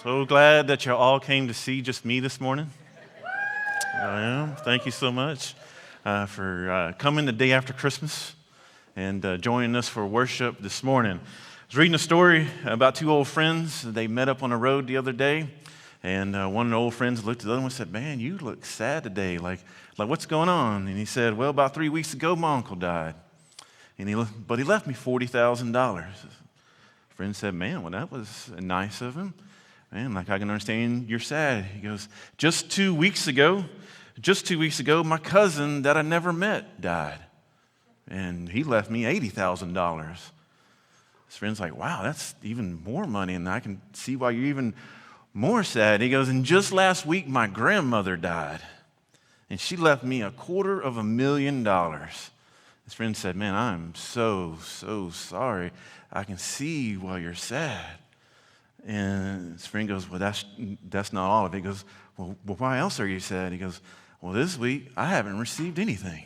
So glad that you all came to see just me this morning. I am. Thank you so much for coming the day after Christmas and joining us for worship this morning. I was reading a story about two old friends. They met up on the road the other day, and one of the old friends looked at the other one and said, "Man, you look sad today. Like what's going on?" And he said, "Well, about 3 weeks ago, my uncle died, but he left me $40,000. Friend said, "Man, well, that was nice of him. Man, like I can understand you're sad." He goes, just 2 weeks ago, my cousin that I never met died, and he left me $80,000. His friend's like, "Wow, that's even more money, and I can see why you're even more sad." He goes, "And just last week, my grandmother died, and she left me $250,000. His friend said, "Man, I'm so sorry. I can see why you're sad." And his friend goes, "Well, that's not all of it." He goes, well, why else are you sad?" He goes, "Well, this week, I haven't received anything."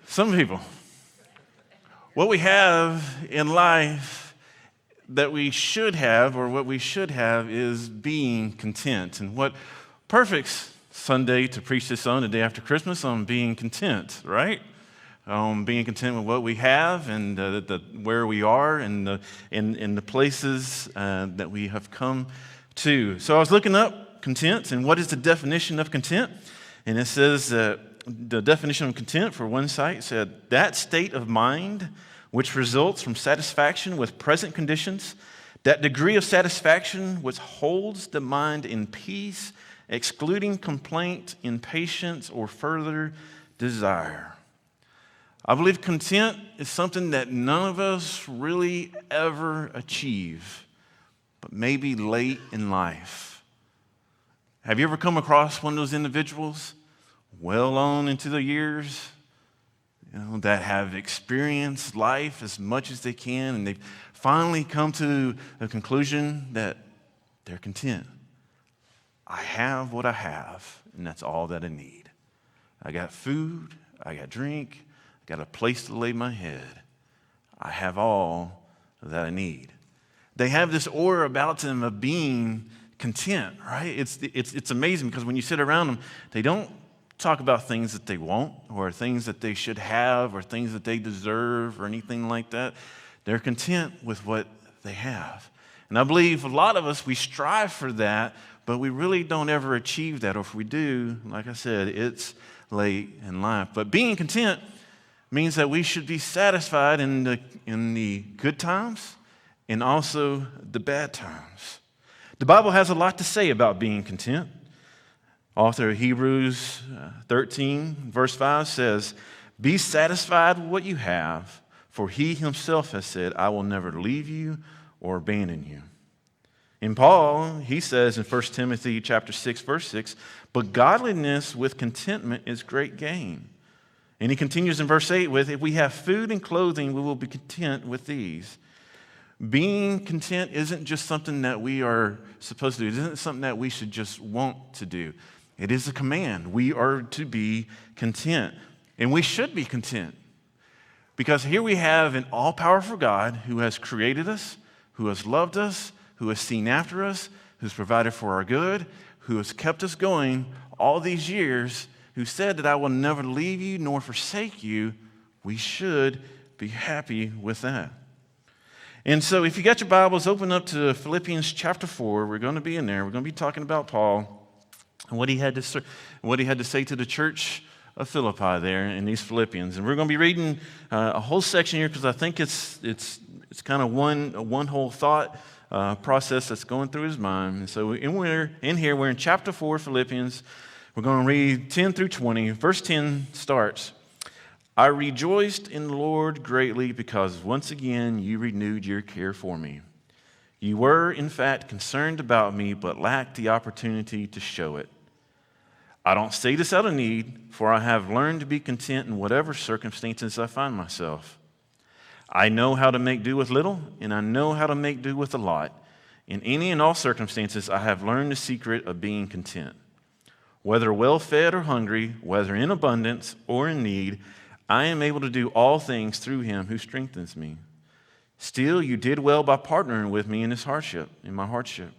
Some people, what we have in life that we should have, or what we should have, is being content. And what perfect Sunday to preach this on the day after Christmas on being content, right? Being content with what we have and where we are and in the places that we have come to. So I was looking up content and what is the definition of content. And it says that the definition of content for one site said, "That state of mind which results from satisfaction with present conditions, that degree of satisfaction which holds the mind in peace, excluding complaint, impatience, or further desire." I believe content is something that none of us really ever achieve, but maybe late in life. Have you ever come across one of those individuals well on into the years, that have experienced life as much as they can, and they've finally come to a conclusion that they're content? I have what I have, and that's all that I need. I got food, I got drink, I got a place to lay my head. I have all that I need. They have this aura about them of being content, right? It's amazing because when you sit around them, they don't talk about things that they want or things that they should have or things that they deserve or anything like that. They're content with what they have. And I believe a lot of us, we strive for that, but we really don't ever achieve that. Or if we do, like I said, it's late in life. But being content means that we should be satisfied in the good times and also the bad times. The Bible has a lot to say about being content. Author of Hebrews 13, verse 5 says, "Be satisfied with what you have, for he himself has said, I will never leave you or abandon you." And Paul, he says in 1 Timothy chapter 6, verse 6, "But godliness with contentment is great gain." And he continues in verse 8 with, "If we have food and clothing, we will be content with these." Being content isn't just something that we are supposed to do. It isn't something that we should just want to do. It is a command. We are to be content. And we should be content. Because here we have an all-powerful God who has created us, who has loved us, who has seen after us, who's provided for our good, who has kept us going all these years, who said that I will never leave you nor forsake you. We should be happy with that. And so if you got your Bibles, open up to Philippians chapter 4. We're going to be in there. We're going to be talking about Paul and what he had to say to the church of Philippi there in these Philippians. And we're going to be reading a whole section here because I think it's kind of one whole thought process that's going through his mind. And so we're in chapter 4, Philippians. We're going to read 10 through 20. Verse 10 starts, "I rejoiced in the Lord greatly because once again you renewed your care for me. You were, in fact, concerned about me, but lacked the opportunity to show it. I don't say this out of need, for I have learned to be content in whatever circumstances I find myself. I know how to make do with little, and I know how to make do with a lot. In any and all circumstances, I have learned the secret of being content. Whether well-fed or hungry, whether in abundance or in need, I am able to do all things through him who strengthens me. Still, you did well by partnering with me in my hardship.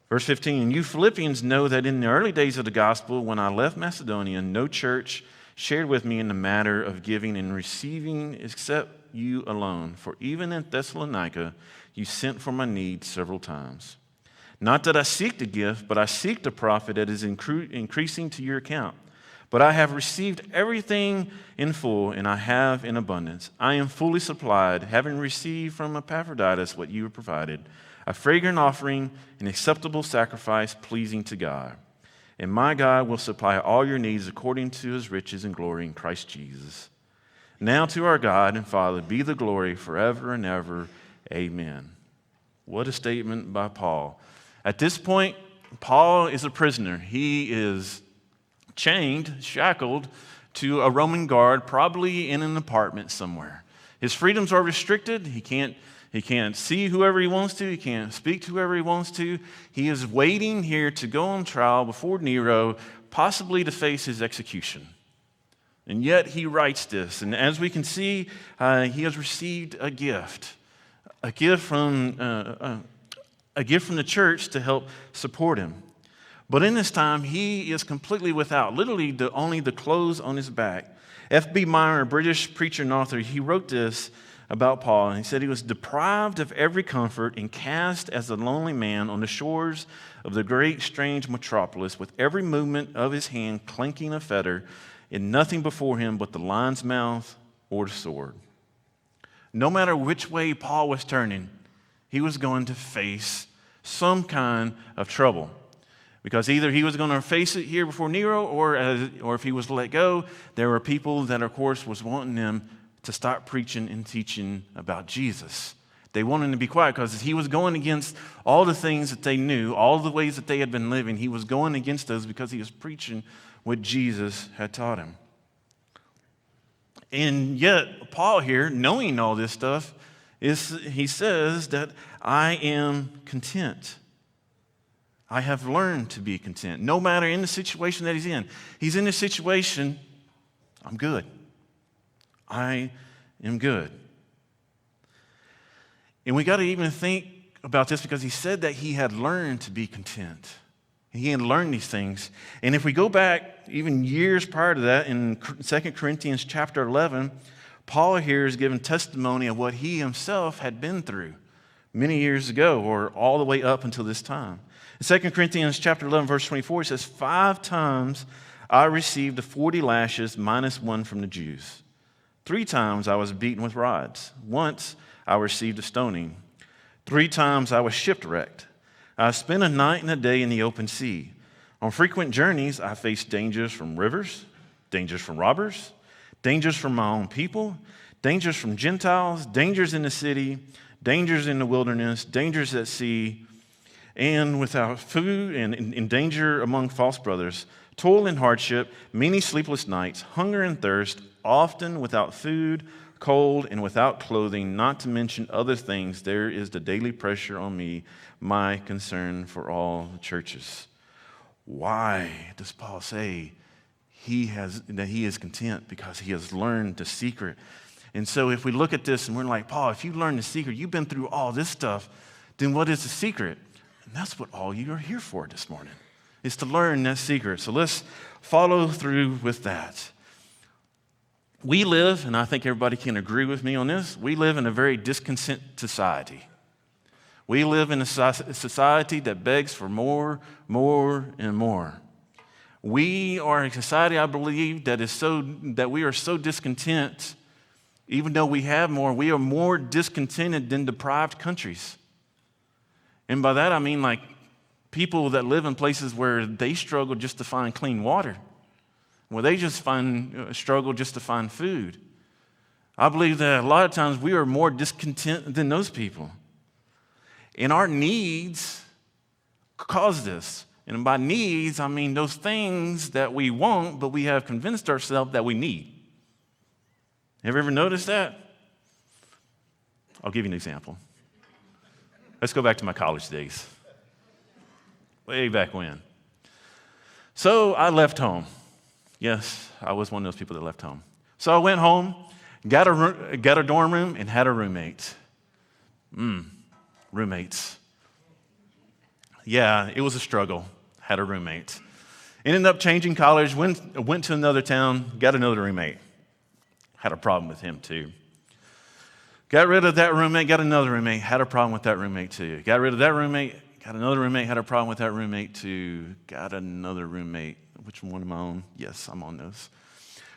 Verse 15, you Philippians know that in the early days of the gospel, when I left Macedonia, no church shared with me in the matter of giving and receiving except you alone. For even in Thessalonica, you sent for my needs several times. Not that I seek the gift, but I seek the profit that is increasing to your account. But I have received everything in full, and I have in abundance. I am fully supplied, having received from Epaphroditus what you have provided, a fragrant offering, an acceptable sacrifice pleasing to God. And my God will supply all your needs according to his riches and glory in Christ Jesus. Now to our God and Father be the glory forever and ever. Amen. What a statement by Paul. At this point, Paul is a prisoner. He is chained, shackled to a Roman guard, probably in an apartment somewhere. His freedoms are restricted. He can't see whoever he wants to. He can't speak to whoever he wants to. He is waiting here to go on trial before Nero, possibly to face his execution. And yet he writes this. And as we can see, he has received a gift from the church to help support him. But in this time, he is completely without, literally only the clothes on his back. F.B. Meyer, a British preacher and author, he wrote this about Paul, and he said he was deprived of every comfort and cast as a lonely man on the shores of the great strange metropolis, with every movement of his hand clanking a fetter, and nothing before him but the lion's mouth or the sword. No matter which way Paul was turning, he was going to face some kind of trouble. Because either he was going to face it here before Nero, or if he was to let go, there were people that, of course, was wanting him to stop preaching and teaching about Jesus. They wanted him to be quiet because he was going against all the things that they knew, all the ways that they had been living. He was going against those because he was preaching what Jesus had taught him. And yet, Paul here, knowing all this stuff, he says that I am content. I have learned to be content. No matter in the situation that he's in. He's in a situation, I'm good. I am good. And we got to even think about this because he said that he had learned to be content. He had learned these things. And if we go back even years prior to that, in 2 Corinthians chapter 11, Paul here is giving testimony of what he himself had been through many years ago, or all the way up until this time. In 2 Corinthians chapter 11, verse 24, it says, 5 times I received the 40 lashes minus 1 from the Jews. 3 times I was beaten with rods. Once I received a stoning. 3 times I was shipwrecked. I spent a night and a day in the open sea. On frequent journeys, I faced dangers from rivers, dangers from robbers, dangers from my own people, dangers from Gentiles, dangers in the city, dangers in the wilderness, dangers at sea, and without food, and in danger among false brothers, toil and hardship, many sleepless nights, hunger and thirst, often without food, cold, and without clothing, not to mention other things. There is the daily pressure on me, my concern for all the churches. Why does Paul say that he is content? Because he has learned the secret. And so if we look at this and we're like, Paul, if you learned the secret, you've been through all this stuff, then what is the secret? And that's what all you are here for this morning, is to learn that secret. So let's follow through with that. We live, and I think everybody can agree with me on this, we live in a very discontent society. We live in a society that begs for more, and more. We are a society, I believe, that we are so discontent, even though we have more, we are more discontented than deprived countries. And by that I mean like people that live in places where they struggle just to find clean water, where they just struggle just to find food. I believe that a lot of times we are more discontent than those people. And our needs cause this. And by needs, I mean those things that we want, but we have convinced ourselves that we need. Have you ever noticed that? I'll give you an example. Let's go back to my college days. Way back when. So I left home. Yes, I was one of those people that left home. So I went home, got a dorm room, and had a roommate. Roommates. Yeah, it was a struggle. Had a roommate. Ended up changing college, went to another town, got another roommate. Had a problem with him too. Got rid of that roommate, got another roommate, had a problem with that roommate too. Got rid of that roommate, got another roommate, had a problem with that roommate too. Got another roommate. Which one am I on? Yes, I'm on those.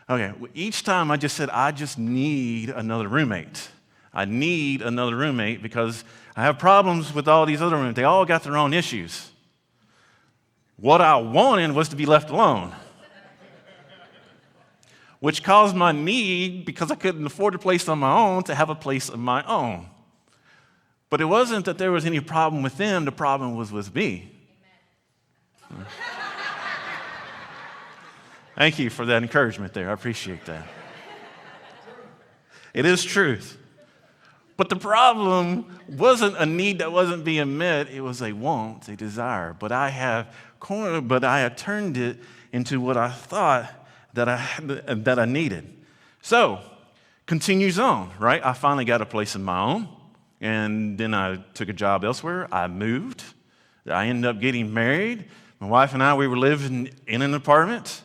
Okay, each time I just said, I just need another roommate. I need another roommate because I have problems with all these other roommates. They all got their own issues. What I wanted was to be left alone, which caused my need, because I couldn't afford a place on my own, to have a place of my own. But it wasn't that there was any problem with them. The problem was with me. Amen. Thank you for that encouragement there. I appreciate that. It is truth. But the problem wasn't a need that wasn't being met. It was a want, a desire. But I had turned it into what I thought that I needed. So, continues on, right? I finally got a place of my own, and then I took a job elsewhere. I moved. I ended up getting married. My wife and I, we were living in an apartment.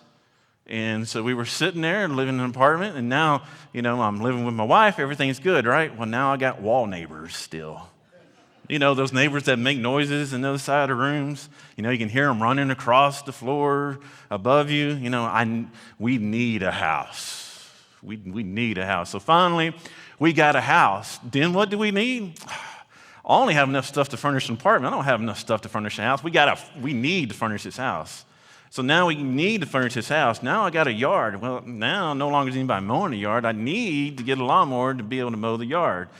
And so we were sitting there and living in an apartment, and now, I'm living with my wife. Everything's good, right? Well, now I got wall neighbors still. Those neighbors that make noises in the other side of the rooms. You can hear them running across the floor above you. We need a house. We need a house. So finally, we got a house. Then what do we need? I only have enough stuff to furnish an apartment. I don't have enough stuff to furnish a house. We need to furnish this house. So now we need to furnish this house. Now I got a yard. Well, now no longer is anybody mowing the yard. I need to get a lawnmower to be able to mow the yard.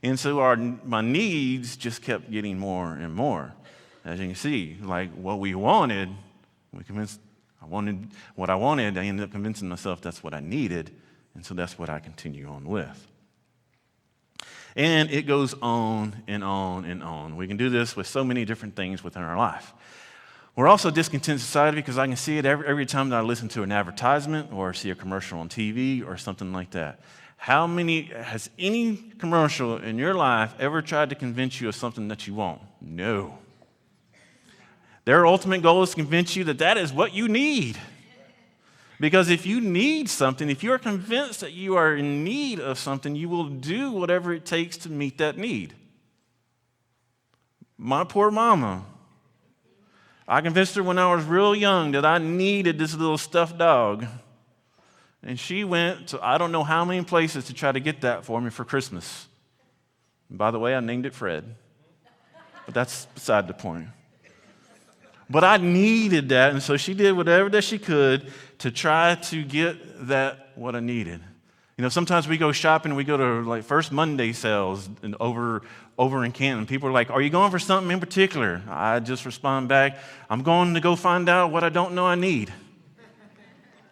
And so my needs just kept getting more and more. As you can see, like what we wanted, what I wanted, I ended up convincing myself that's what I needed. And so that's what I continue on with. And it goes on and on and on. We can do this with so many different things within our life. We're also a discontent society because I can see it every time that I listen to an advertisement or see a commercial on TV or something like that. Has any commercial in your life ever tried to convince you of something that you want? No. Their ultimate goal is to convince you that that is what you need. Because if you need something, if you're convinced that you are in need of something, you will do whatever it takes to meet that need. My poor mama. I convinced her when I was real young that I needed this little stuffed dog. And she went to I don't know how many places to try to get that for me for Christmas. And by the way, I named it Fred. But that's beside the point. But I needed that, and so she did whatever that she could to try to get that what I needed. Sometimes we go shopping, we go to like First Monday sales and over in Canton. People are like, are you going for something in particular? I just respond back, I'm going to go find out what I don't know I need.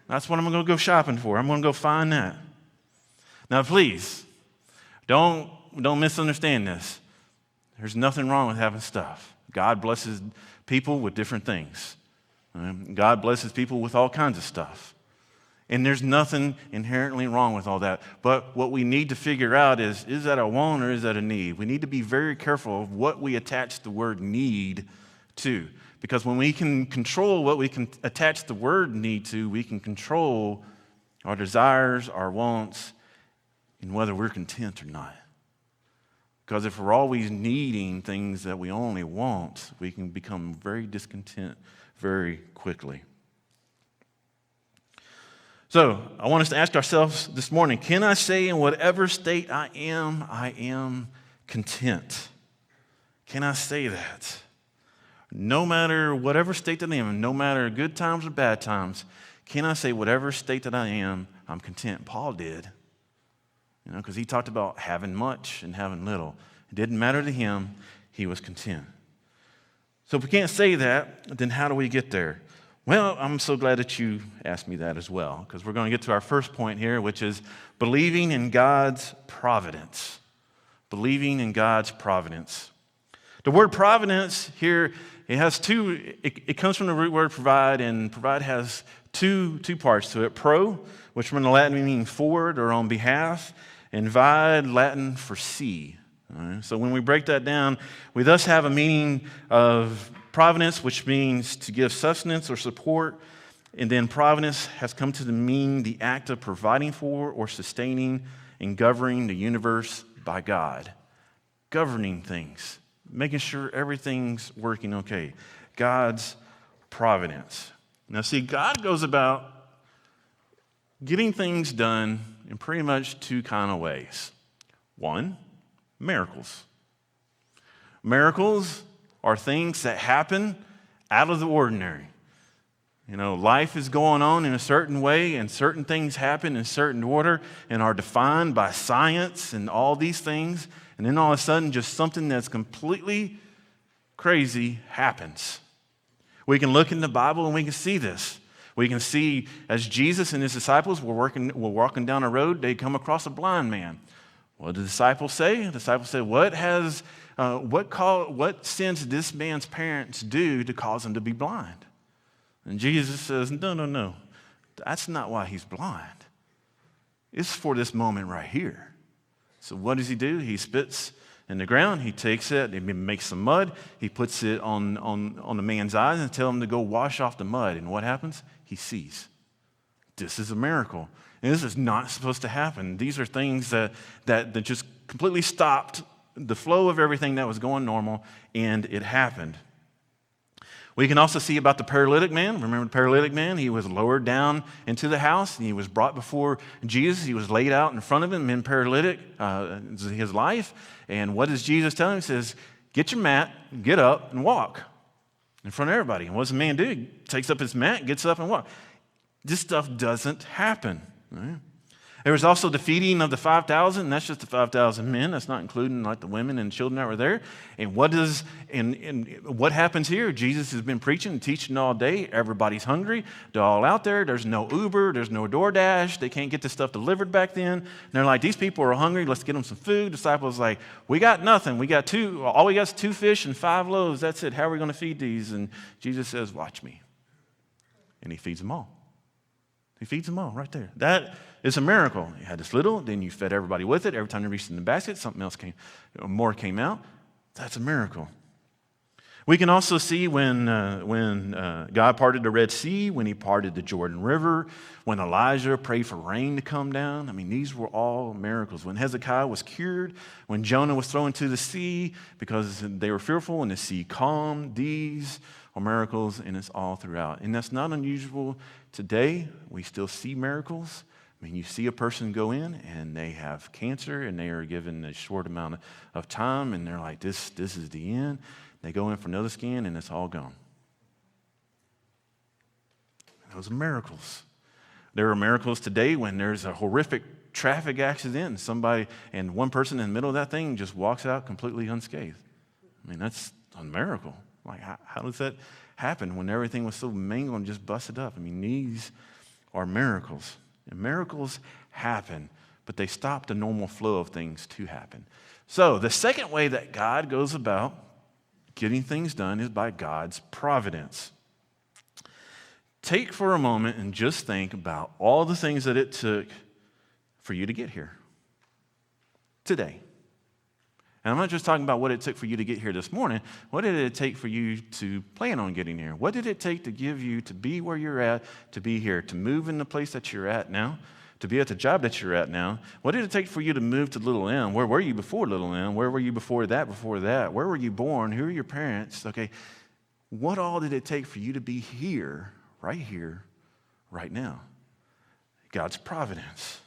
That's what I'm going to go shopping for. I'm going to go find that. Now, please, don't misunderstand this. There's nothing wrong with having stuff. God blesses people with different things. God blesses people with all kinds of stuff. And there's nothing inherently wrong with all that. But what we need to figure out is that a want or is that a need? We need to be very careful of what we attach the word need to. Because when we can control what we can attach the word need to, we can control our desires, our wants, and whether we're content or not. Because if we're always needing things that we only want, we can become very discontent very quickly. So, I want us to ask ourselves this morning, can I say in whatever state I am content? Can I say that? No matter whatever state that I am, no matter good times or bad times, can I say whatever state that I am, I'm content? Paul did. Because he talked about having much and having little. It didn't matter to him. He was content. So if we can't say that, then how do we get there? Well, I'm so glad that you asked me that as well, because we're going to get to our first point here, which is believing in God's providence. Believing in God's providence. The word providence here, it has it comes from the root word provide, and provide has two parts to it. Pro, which from the Latin means forward or on behalf, and vide, Latin for see. All right? So when we break that down, we thus have a meaning of providence, which means to give sustenance or support. And then providence has come to mean the act of providing for or sustaining and governing the universe by God. Governing things, making sure everything's working okay. God's providence. Now see, God goes about getting things done in pretty much two kind of ways. One, miracles. Miracles are things that happen out of the ordinary. You know, life is going on in a certain way, and certain things happen in a certain order and are defined by science and all these things. And then all of a sudden, just something that's completely crazy happens. We can look in the Bible and we can see this. We can see as Jesus and his disciples were walking down a road, they come across a blind man. What did the disciples say? The disciples said, what sins did this man's parents do to cause him to be blind? And Jesus says, no. That's not why he's blind. It's for this moment right here. So what does he do? He spits in the ground. He takes it. He makes some mud. He puts it on the man's eyes and tells him to go wash off the mud. And what happens? He sees. This is a miracle. And this is not supposed to happen. These are things that just completely stopped the flow of everything that was going normal, and it happened. We can also see about the paralytic man. Remember the paralytic man? He was lowered down into the house, and he was brought before Jesus. He was laid out in front of him in paralytic, his life. And what does Jesus tell him? He says, get your mat, get up, and walk in front of everybody. And what does the man do? He takes up his mat, gets up, and walks. This stuff doesn't happen. Right? There was also the feeding of the 5,000, and that's just the 5,000 men. That's not including like the women and children that were there. And what happens here? Jesus has been preaching and teaching all day. Everybody's hungry. They're all out there. There's no Uber. There's no DoorDash. They can't get this stuff delivered back then. And they're like, these people are hungry. Let's get them some food. The disciples are like, we got nothing. All we got is 2 fish and 5 loaves. That's it. How are we going to feed these? And Jesus says, watch me. And he feeds them all. He feeds them all right there. That is a miracle. You had this little, then you fed everybody with it. Every time you reached in the basket, something else more came out. That's a miracle. We can also see when God parted the Red Sea, when he parted the Jordan River, when Elijah prayed for rain to come down. I mean, these were all miracles. When Hezekiah was cured, when Jonah was thrown into the sea because they were fearful and the sea calmed, these are miracles, and it's all throughout. And that's not unusual today. We still see miracles. I mean, you see a person go in and they have cancer and they are given a short amount of time and they're like, this is the end. They go in for another scan and it's all gone. Those are miracles. There are miracles today when there's a horrific traffic accident and one person in the middle of that thing just walks out completely unscathed. I mean, that's a miracle. Like, how does that happen when everything was so mangled and just busted up? I mean, these are miracles. And miracles happen, but they stop the normal flow of things to happen. So the second way that God goes about getting things done is by God's providence. Take for a moment and just think about all the things that it took for you to get here today. And I'm not just talking about what it took for you to get here this morning. What did it take for you to plan on getting here? What did it take to give you to be where you're at, to be here, to move in the place that you're at now, to be at the job that you're at now? What did it take for you to move to Little M? Where were you before Little M? Where were you before that? Where were you born? Who are your parents? Okay, what all did it take for you to be here, right now? God's providence.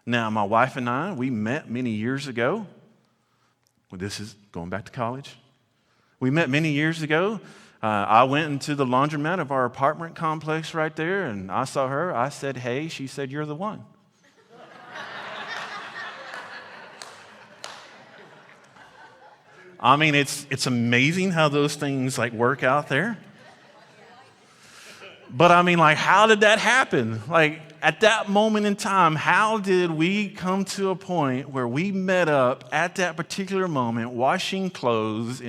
Now, my wife and I, we met many years ago. Well, this is going back to college. We met many years ago. I went into the laundromat of our apartment complex right there, and I saw her. I said, hey. She said, you're the one. I mean, it's amazing how those things like work out there. But I mean, like, how did that happen? Like, at that moment in time, how did we come to a point where we met up at that particular moment, washing clothes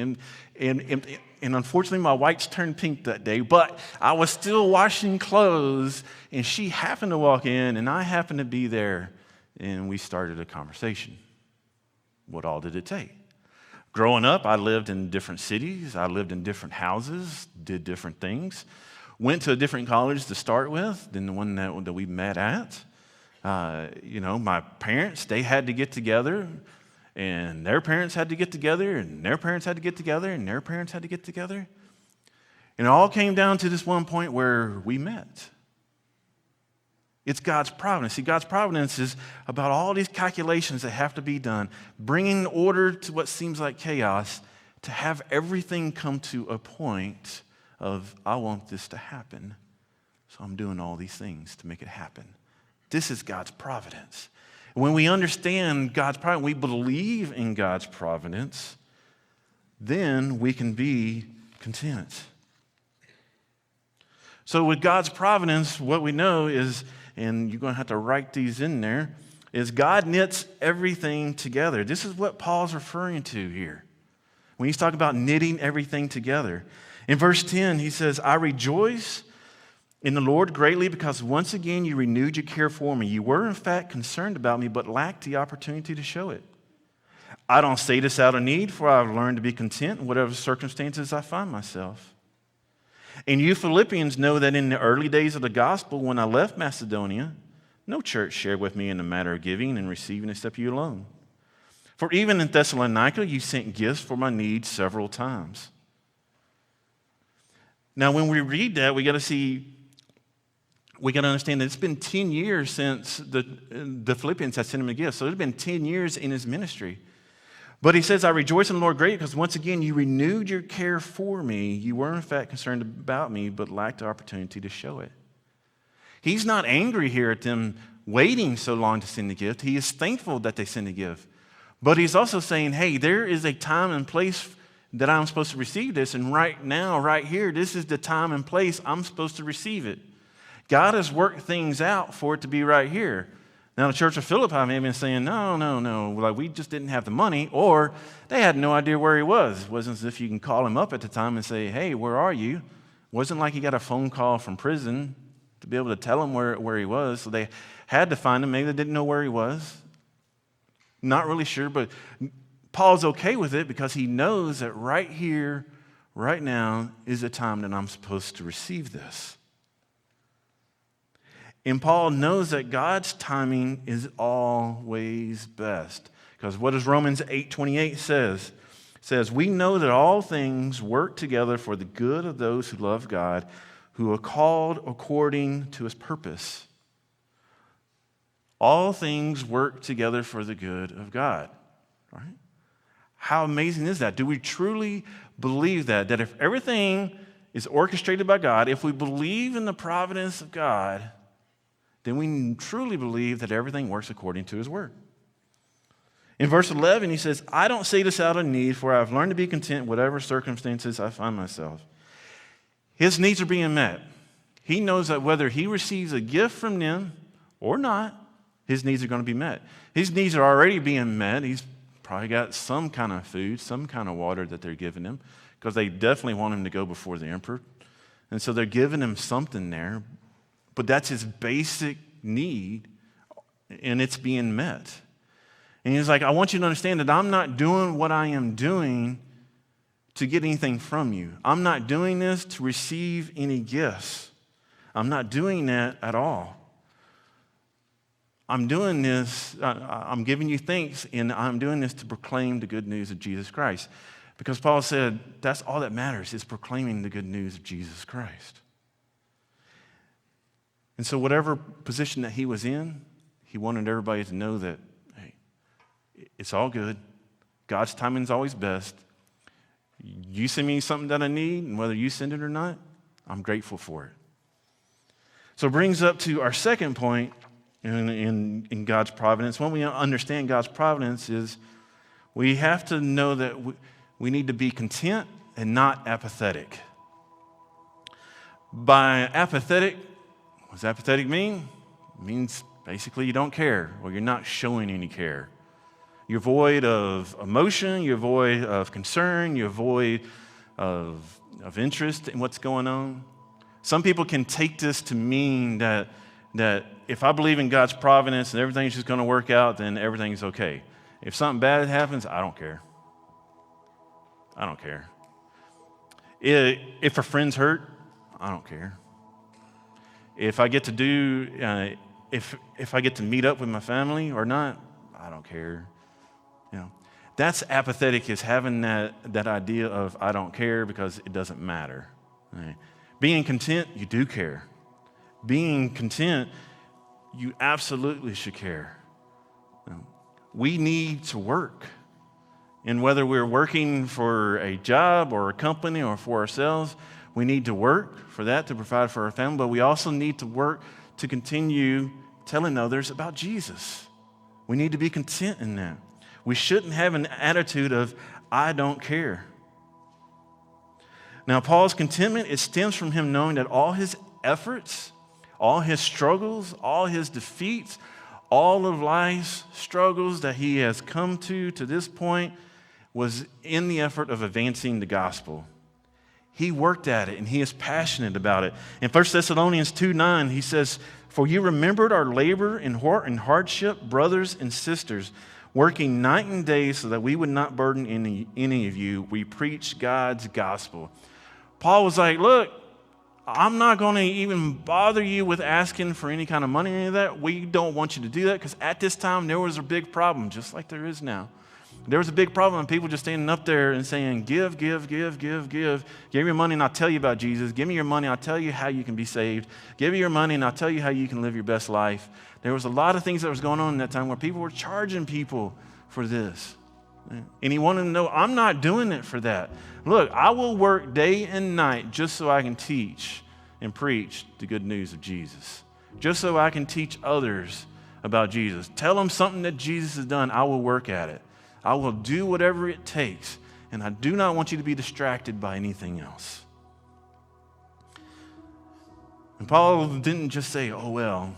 and unfortunately my whites turned pink that day, but I was still washing clothes, and she happened to walk in, and I happened to be there, and we started a conversation. What all did it take? Growing up, I lived in different cities. I lived in different houses, did different things. Went to a different college to start with than the one that we met at. My parents, they had to get together, and their parents had to get together, and their parents had to get together, and their parents had to get together. And it all came down to this one point where we met. It's God's providence. See, God's providence is about all these calculations that have to be done, bringing order to what seems like chaos, to have everything come to a point of, I want this to happen, so I'm doing all these things to make it happen. This is God's providence. When we understand God's providence, we believe in God's providence, then we can be content. So with God's providence, what we know is, and you're going to have to write these in there, is God knits everything together. This is what Paul's referring to here when he's talking about knitting everything together. In verse 10, he says, I rejoice in the Lord greatly because once again you renewed your care for me. You were in fact concerned about me, but lacked the opportunity to show it. I don't say this out of need, for I've learned to be content in whatever circumstances I find myself. And you Philippians know that in the early days of the gospel, when I left Macedonia, no church shared with me in the matter of giving and receiving except you alone. For even in Thessalonica, you sent gifts for my needs several times. Now, when we read that, we got to understand that it's been 10 years since the Philippians had sent him a gift. So it's been 10 years in his ministry. But he says, I rejoice in the Lord greatly because once again you renewed your care for me. You were in fact concerned about me, but lacked the opportunity to show it. He's not angry here at them waiting so long to send the gift. He is thankful that they send the gift. But he's also saying, hey, there is a time and place that I'm supposed to receive this, and right now, right here, this is the time and place I'm supposed to receive it. God has worked things out for it to be right here. Now, the church of Philippi may have been saying, no, like we just didn't have the money, or they had no idea where he was. It wasn't as if you can call him up at the time and say, hey, where are you? It wasn't like he got a phone call from prison to be able to tell him where he was, so they had to find him. Maybe they didn't know where he was. Not really sure, but Paul's okay with it because he knows that right here, right now, is the time that I'm supposed to receive this. And Paul knows that God's timing is always best. Because what does Romans 8:28 says? It says, we know that all things work together for the good of those who love God, who are called according to his purpose. All things work together for the good of God. Right? How amazing is that? Do we truly believe that? That if everything is orchestrated by God, if we believe in the providence of God, then we truly believe that everything works according to his word. In verse 11, he says, I don't say this out of need, for I've learned to be content in whatever circumstances I find myself. His needs are being met. He knows that whether he receives a gift from them or not, his needs are going to be met. His needs are already being met. He's probably got some kind of food, some kind of water that they're giving him, because they definitely want him to go before the emperor. And so they're giving him something there. But that's his basic need, and it's being met. And he's like, I want you to understand that I'm not doing what I am doing to get anything from you. I'm not doing this to receive any gifts. I'm not doing that at all. I'm doing this, I'm giving you thanks, and I'm doing this to proclaim the good news of Jesus Christ. Because Paul said that's all that matters is proclaiming the good news of Jesus Christ. And so whatever position that he was in, he wanted everybody to know that, hey, it's all good. God's timing is always best. You send me something that I need, and whether you send it or not, I'm grateful for it. So it brings up to our second point in God's providence. When we understand God's providence is we have to know that we need to be content and not apathetic. By apathetic, what does apathetic mean? It means basically you don't care, or you're not showing any care. You're void of emotion, you're void of concern, you're void of interest in what's going on. Some people can take this to mean that if I believe in God's providence and everything's just going to work out, then everything's okay. If something bad happens, I don't care. I don't care. If a friend's hurt, I don't care. If I get to if I get to meet up with my family or not, I don't care. That's apathetic, is having that idea of I don't care because it doesn't matter. Right? Being content, you do care. Being content, you absolutely should care. We need to work. And whether we're working for a job or a company or for ourselves, we need to work for that to provide for our family, but we also need to work to continue telling others about Jesus. We need to be content in that. We shouldn't have an attitude of, I don't care. Now, Paul's contentment, it stems from him knowing that all his efforts, all his struggles, all his defeats, all of life's struggles that he has come to this point was in the effort of advancing the gospel. He worked at it, and he is passionate about it. In 1 Thessalonians 2:9, he says, "For you remembered our labor and hardship, brothers and sisters, working night and day so that we would not burden any of you. We preach God's gospel." Paul was like, look, I'm not going to even bother you with asking for any kind of money or any of that. We don't want you to do that, because at this time there was a big problem, just like there is now. There was a big problem of people just standing up there and saying, give. Give me your money and I'll tell you about Jesus. Give me your money, I'll tell you how you can be saved. Give me your money and I'll tell you how you can live your best life. There was a lot of things that was going on in that time where people were charging people for this. And he wanted to know, I'm not doing it for that. Look, I will work day and night just so I can teach and preach the good news of Jesus. Just so I can teach others about Jesus. Tell them something that Jesus has done, I will work at it. I will do whatever it takes, and I do not want you to be distracted by anything else. And Paul didn't just say, oh, well,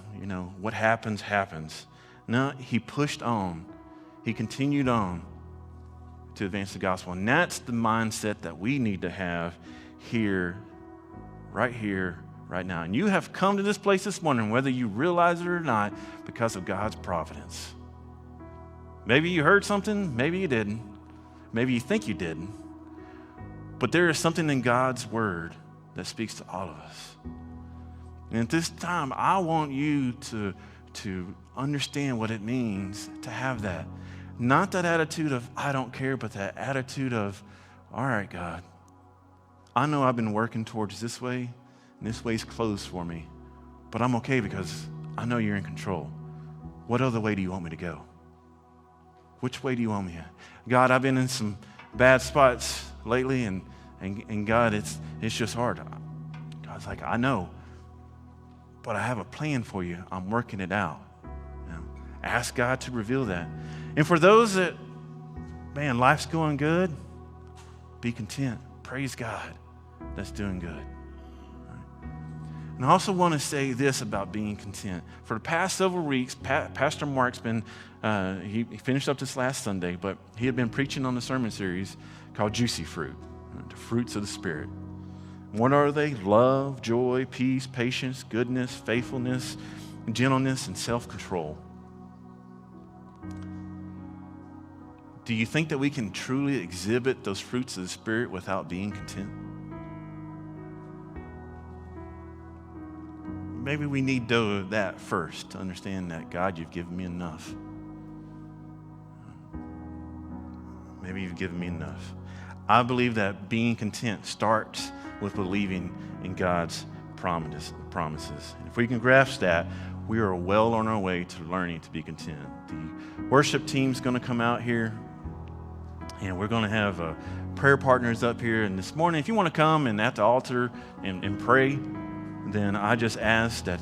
what happens, happens. No, he pushed on. He continued on to advance the gospel. And that's the mindset that we need to have here, right now. And you have come to this place this morning, whether you realize it or not, because of God's providence. Maybe you heard something, maybe you didn't. Maybe you think you didn't. But there is something in God's word that speaks to all of us. And at this time, I want you to understand what it means to have that. Not that attitude of, I don't care, but that attitude of, all right, God, I know I've been working towards this way, and this way's closed for me, but I'm okay because I know you're in control. What other way do you want me to go? Which way do you want me at? God, I've been in some bad spots lately, and God, it's just hard. God's like, I know, but I have a plan for you. I'm working it out. Ask God to reveal that. And for those that, man, life's going good, be content. Praise God that's doing good. And I also want to say this about being content. For the past several weeks, Pastor Mark's been, he finished up this last Sunday, but he had been preaching on the sermon series called Juicy Fruit, the fruits of the Spirit. What are they? Love, joy, peace, patience, goodness, faithfulness, gentleness, and self-control. Do you think that we can truly exhibit those fruits of the Spirit without being content? Maybe we need that first to understand that, God, you've given me enough. Maybe you've given me enough. I believe that being content starts with believing in God's promises. And if we can grasp that, we are well on our way to learning to be content. The worship team's going to come out here, and we're going to have prayer partners up here. And this morning, if you want to come and at the altar and pray, then I just ask that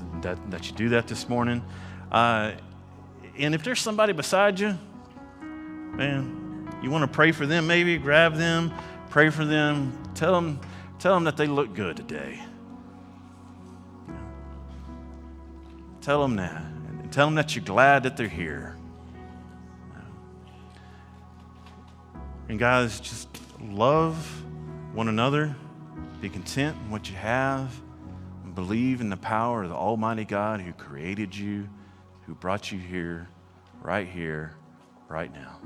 you do that this morning. And if there's somebody beside you, man, you want to pray for them, maybe grab them, pray for them, tell them that they look good today. Tell them that. And tell them that you're glad that they're here. And guys, just love one another, be content in what you have, and believe in the power of the Almighty God who created you, who brought you here, right now.